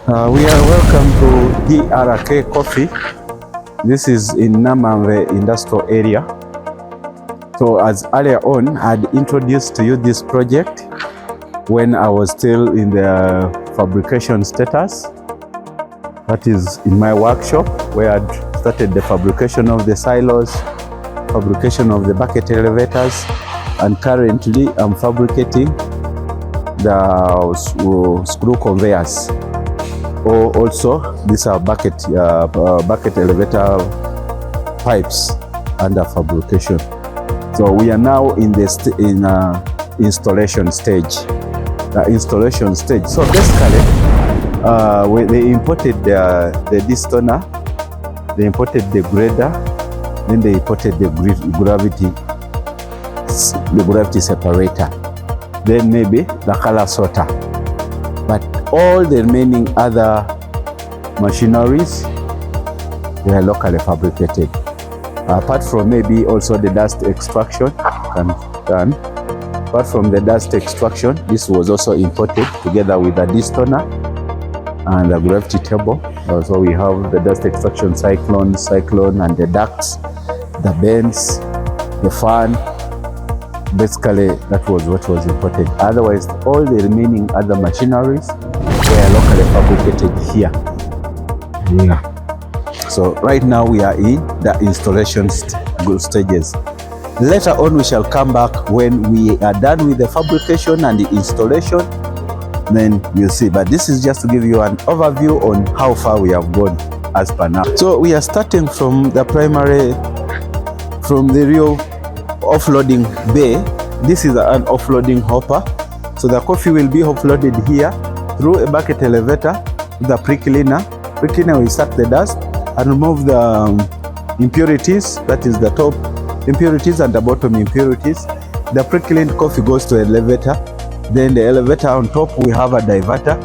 We are welcome to BRK Coffee. This is in Namamve industrial area. So as earlier on, I had introduced to you this project when I was still in the fabrication status. That is in my workshop where I started the fabrication of the silos, fabrication of the bucket elevators, and currently I'm fabricating the screw conveyors. Or also these are bucket elevator pipes under fabrication. So we are now in the installation stage. So basically, they imported the disc toner, they imported the grader, then they imported the gravity separator, then maybe the color sorter. But all the remaining other machineries, they are locally fabricated. Apart from maybe also the dust extraction done. Apart from the dust extraction, this was also imported together with the disc toner and the gravity table. So we have the dust extraction cyclone, and the ducts, the bends, the fan. Basically, that was what was imported. Otherwise, all the remaining other machineries were locally fabricated here. So right now we are in the installation stages. Later on, we shall come back when we are done with the fabrication and the installation. Then you'll see. But this is just to give you an overview on how far we have gone as per now. So we are starting from the real offloading bay. This is an offloading hopper. So the coffee will be offloaded here through a bucket elevator to the pre-cleaner. Pre-cleaner will suck the dust and remove the impurities, that is the top impurities and the bottom impurities. The pre-cleaned coffee goes to the elevator. Then the elevator on top, we have a diverter.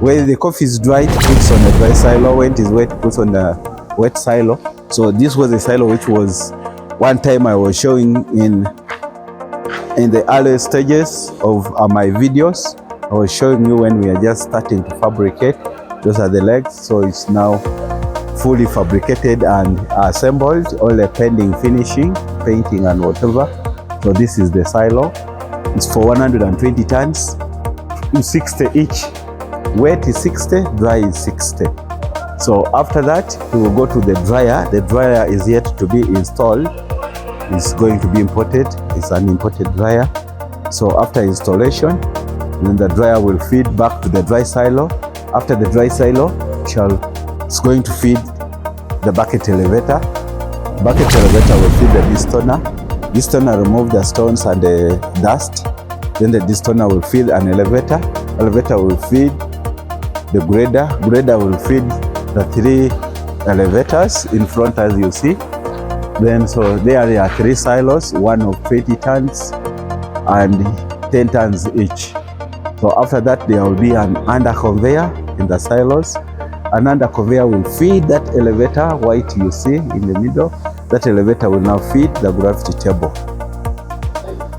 Where the coffee is dry, it puts on the dry silo. When it is wet, it puts on the wet silo. So this was a silo which was one time I was showing in the early stages of my videos. I was showing you when we are just starting to fabricate. Those are the legs. So it's now fully fabricated and assembled, all the pending finishing, painting and whatever. So this is the silo. It's for 120 tons, 60 each. Wet is 60, dry is 60. So after that, we will go to the dryer. The dryer is yet to be installed. It's going to be imported. It's an imported dryer. So after installation, then the dryer will feed back to the dry silo. After the dry silo, it's going to feed the bucket elevator. Bucket elevator will feed the disc toner. Disc toner remove the stones and the dust. Then the disc toner will feed an elevator. Elevator will feed the grader. Grader will feed the 3 elevators in front, as you see. Then so there are 3 silos, one of 20 tons and 10 tons each. So after that, there will be an under conveyor in the silos. An under conveyor will feed that elevator, white you see in the middle. That elevator will now feed the gravity table.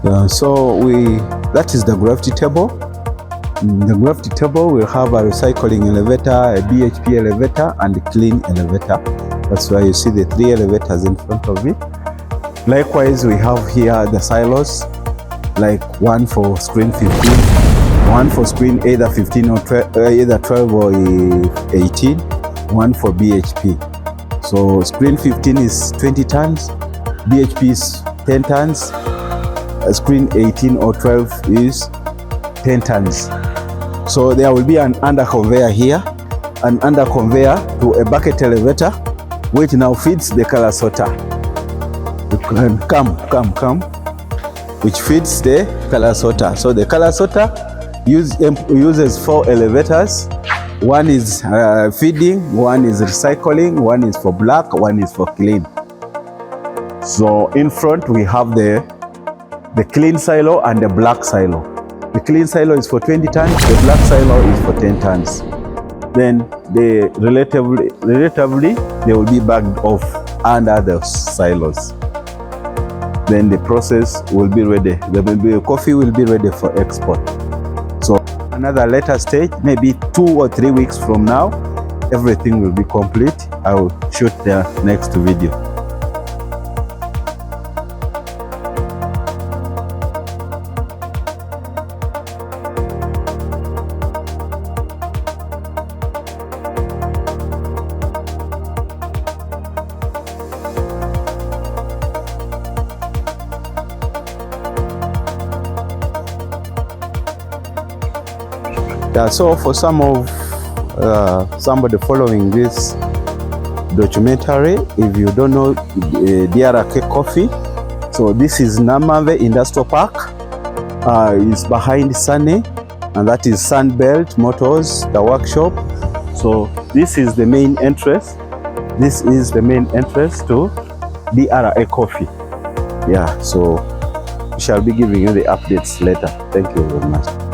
That is the gravity table. The gravity table will have a recycling elevator, a BHP elevator, and a clean elevator. That's why you see the 3 elevators in front of it. Likewise, we have here the silos, like one for screen 15, one for screen either 15 or 12 or 18, one for BHP. So screen 15 is 20 tons, BHP is 10 tons, screen 18 or 12 is 10 tons. So there will be an under conveyor here, an under conveyor to a bucket elevator, which now feeds the color sorter. Come, which feeds the color sorter. So the color sorter uses 4 elevators. One is feeding, one is recycling, one is for black, one is for clean. So in front we have the clean silo and the black silo. The clean silo is for 20 tons, the black silo is for 10 tons. Then relatively they will be bagged off under the silos. Then the process will be ready. The coffee will be ready for export. So another later stage, maybe 2 or 3 weeks from now, everything will be complete. I will shoot the next video. Yeah, so for some of somebody following this documentary, if you don't know BRK Coffee, so this is Namave Industrial Park. It's behind Sunny, and that is Sunbelt Motors, the workshop. So this is the main entrance. This is the main entrance to BRK Coffee. Yeah, so we shall be giving you the updates later. Thank you very much.